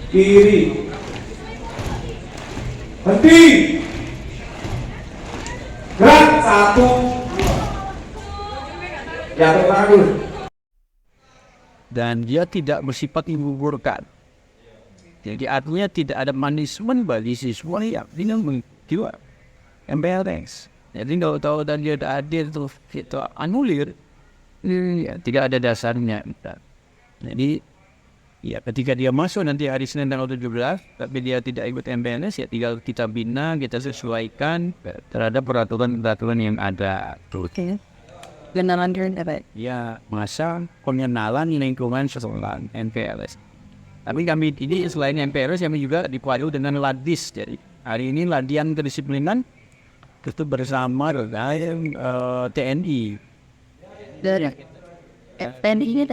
kiri, henti, gerak, 1, ya tangan dulu. Dan dia tidak bersifat menggugurkan. Jadi artinya tidak ada punishment bagi siswa yang tidak mengikuti MPLS. Jadi kalau tahu dan dia hadir itu anulir, ya, tidak ada dasarnya. Jadi ya ketika dia masuk nanti hari Senin tanggal 17, tapi dia tidak ikut MPLS, ya tinggal kita bina, kita sesuaikan terhadap peraturan-peraturan yang ada. Oke. Kenalan apa? Ya, masa pengenalan lingkungan sekolah MPLS. Tapi kami ini selain MPLS, kami juga dipadu dengan Ladis. Jadi hari ini latihan kedisiplinan itu bersama dengan TNI. Dari TNI ini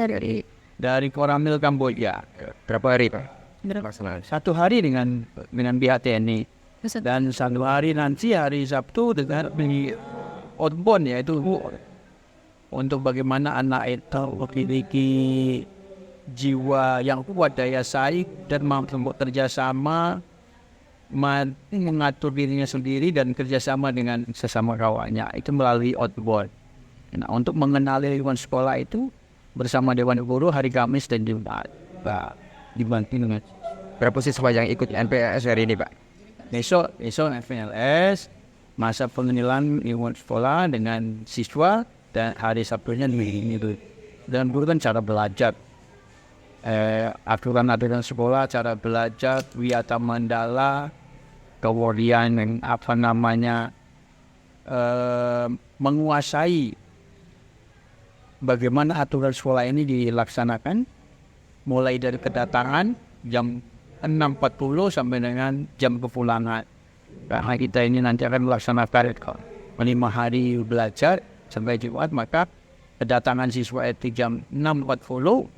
dari Koramil Kamboja. Berapa hari Pak? berapa? 1 hari dengan pihak TNI. Dan 1 hari nanti hari Sabtu dengan outbound, yaitu untuk bagaimana anak itu memiliki jiwa yang kuat, daya saing, dan mampu kerjasama, mengatur dirinya sendiri dan kerjasama dengan sesama kawannya. Itu melalui outbound. Nah, untuk mengenali lingkungan sekolah itu bersama Dewan Guru hari Kamis dan Jumat. Dibantu dengan Berapa siswa yang ikut NPLS hari ini Pak? besok FNLS, masa pengenalan lingkungan sekolah dengan siswa, dan hari Sabtunya ini itu. Dan bukan cara belajar, aturan-aturan sekolah, cara belajar, wiyata mandala, kemudian menguasai bagaimana aturan sekolah ini dilaksanakan, mulai dari kedatangan jam 6.40 sampai dengan jam kepulangan. Karena kita ini nanti akan melaksanakan 5 hari belajar sampai Jumat, maka kedatangan siswa itu jam 6.40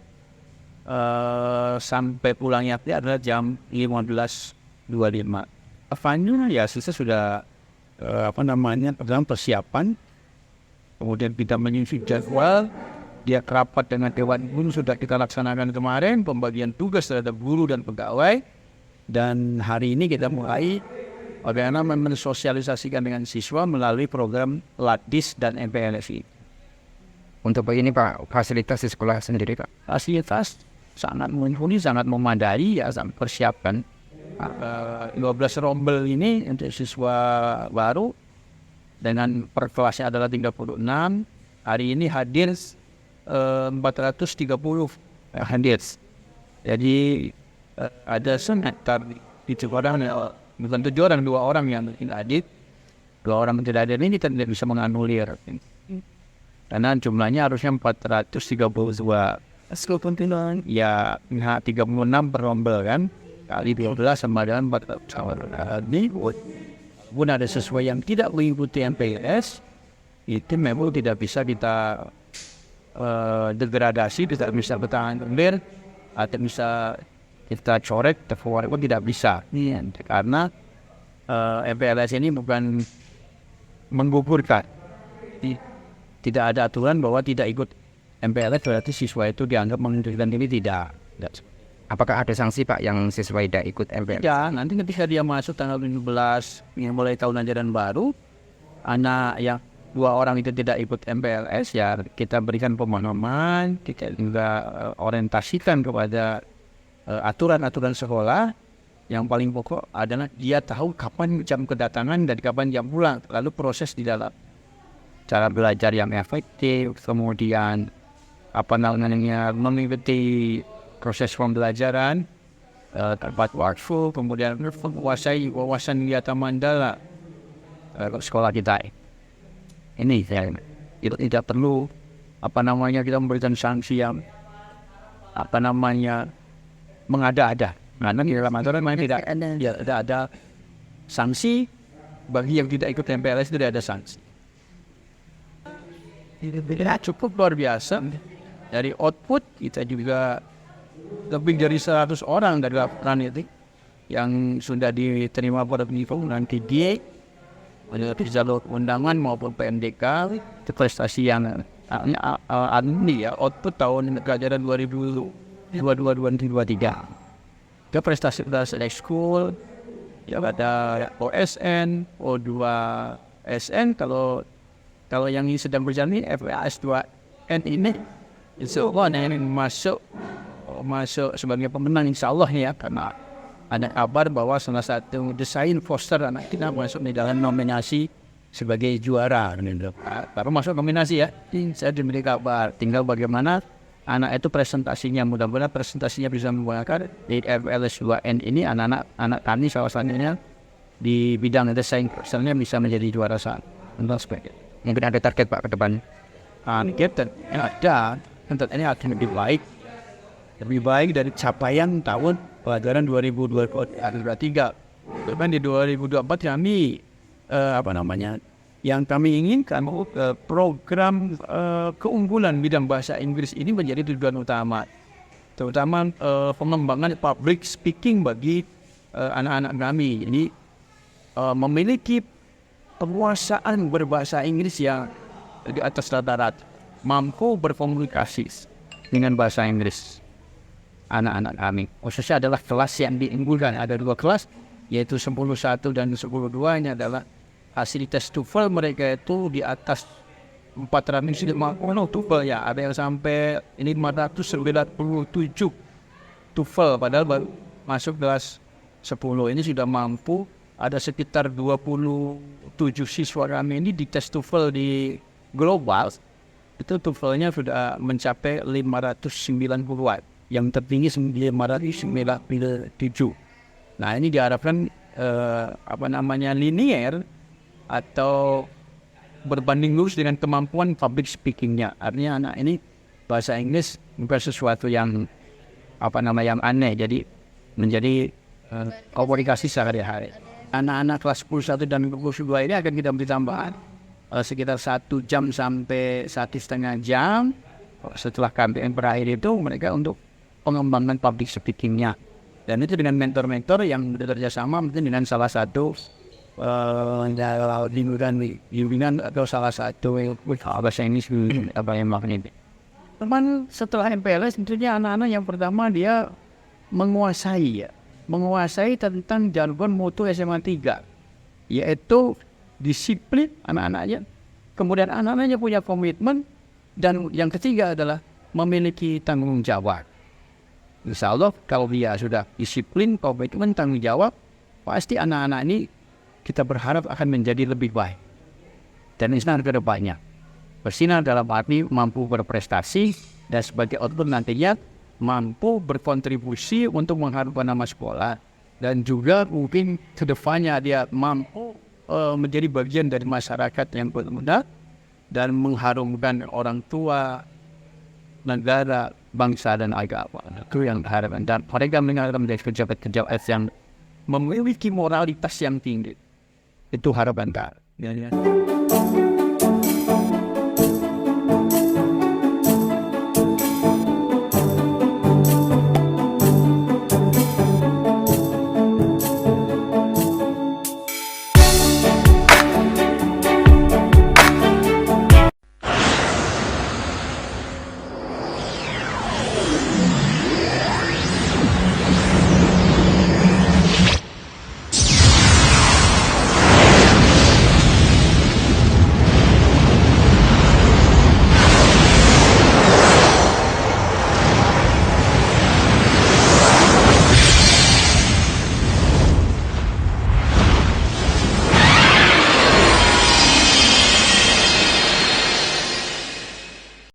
sampai pulangnya adalah jam 15.25. Apanya ya siswa sudah dalam persiapan, kemudian kita menyusun jadwal, dia rapat dengan Dewan Guru sudah kita laksanakan kemarin, pembagian tugas terhadap guru dan pegawai, dan hari ini kita mulai bagaimana mensosialisasikan dengan siswa melalui program Ladis dan MPLSI. Untuk ini Pak, fasilitas di sekolah sendiri Pak? Fasilitas sangat mumpuni, sangat memadai, ya, sangat persiapkan. 12 rombel ini untuk siswa baru dengan per kelasnya adalah 36. Hari ini hadir 430 hadir. Jadi ada sekitar 7 orang, bukan 7 orang, 2 orang yang hadir. 2 orang tidak hadir ini tidak bisa menganulir. Karena jumlahnya harusnya 432. Ya, 36 per rombel kan. Kali 12 sama dengan 400. Ini pun ada sesuai yang tidak mengikuti MPLS, itu memang tidak bisa kita degradasi, tidak bisa bertahan kembali, atau bisa kita coret, terforward pun tidak bisa. Karena MPLS ini bukan menggugurkan. Tidak ada aturan bahwa tidak ikut MPLS berarti siswa itu dianggap mengundurkan diri, tidak. Apakah ada sanksi Pak yang siswa tidak ikut MPLS? Ya, nanti ketika dia masuk tanggal 17 yang mulai tahun ajaran baru, anak yang 2 orang itu tidak ikut MPLS, ya kita berikan pemahaman, kita juga orientasikan kepada aturan-aturan sekolah. Yang paling pokok adalah dia tahu kapan jam kedatangan dan kapan jam pulang, lalu proses di dalam cara belajar yang efektif, kemudian mengikuti proses pembelajaran tempat waktu, kemudian menguasai wawasan wiyata mandala sekolah kita. Ini itu tidak perlu kita memberikan sanksi yang mengada-ada. Karena di dalam aturan memang tidak ada sanksi bagi yang tidak ikut MPLS, tidak ada sanksi. Cukup luar biasa. Dari output kita juga lebih dari 100 orang dari laporan itu yang sudah diterima pada penilaian TDA, dari jalur undangan maupun PMDK. Itu prestasi yang output tahun ajaran 2022-2023. ke prestasi-prestasi ekskul, ya ada OSN, O2SN, kalau yang ini sedang berjalan ini FAS2N ini, insya Allah yang masuk sebagai pemenang insya Allah ya, karena ada kabar bahwa salah satu desain poster anak kita masuk di dalam nominasi sebagai juara. Baru masuk nominasi ya, saya diberi kabar. Tinggal bagaimana anak itu presentasinya, mudah-mudahan presentasinya bisa menggunakan di FLS2N ini. Anak kami salah satunya di bidang desain posternya bisa menjadi juara saat. Untuk sebagainya. Mungkin ada target Pak ke depan. Target yang ada tentu ini akan lebih baik dari capaian tahun pelajaran 2023. Bahkan di 2024 kami yang kami inginkan program keunggulan bidang bahasa Inggris ini menjadi tujuan utama, terutama pengembangan public speaking bagi anak-anak kami. Ini memiliki penguasaan berbahasa Inggris yang di atas rata-rata, mampu berkomunikasi dengan bahasa Inggris. Anak-anak kami khususnya adalah kelas yang diunggulkan. Ada 2 kelas, yaitu 10.1 dan 10.2. Ini adalah hasil tes TOEFL mereka itu di atas 450 TOEFL ya. Ada yang sampai ini 597 TOEFL, padahal baru masuk kelas 10. Ini sudah mampu. Ada sekitar 27 siswa kami ini di tes TOEFL di global, itu TOEFL-nya sudah mencapai 590-an, yang tertinggi 597. Nah ini diharapkan linear atau berbanding lurus dengan kemampuan public speaking-nya. Artinya anak ini bahasa Inggris bukan sesuatu yang yang aneh, jadi menjadi komunikasi sehari-hari. Anak-anak kelas 11 dan 12 ini akan kita beri tambahan sekitar 1 jam sampai 1,5 jam setelah KMPM berakhir itu mereka untuk pengembangan public speaking-nya, dan itu dengan mentor-mentor yang bekerja sama mungkin dengan salah satu bimbingan atau salah satu bahasa Inggris yang ini. Teman setelah MPLS tentunya anak-anak yang pertama dia menguasai tentang jargon mutu SMA 3, yaitu disiplin anak-anaknya, kemudian anak-anaknya punya komitmen, dan yang ketiga adalah memiliki tanggung jawab. Insya Allah kalau dia sudah disiplin, komitmen, tanggung jawab, pasti anak-anak ini kita berharap akan menjadi lebih baik dan bersinar ke depannya. Bersinar dalam arti mampu berprestasi, dan sebagai output nantinya mampu berkontribusi untuk mengharumkan nama sekolah, dan juga mungkin ke depannya dia mampu menjadi bagian dari masyarakat yang benar dan mengharumkan orang tua, negara, bangsa, dan agama. Itu yang diharapkan, dan mereka menjadi pejabat-pejabat yang memiliki moralitas yang tinggi. Itu harapan kita.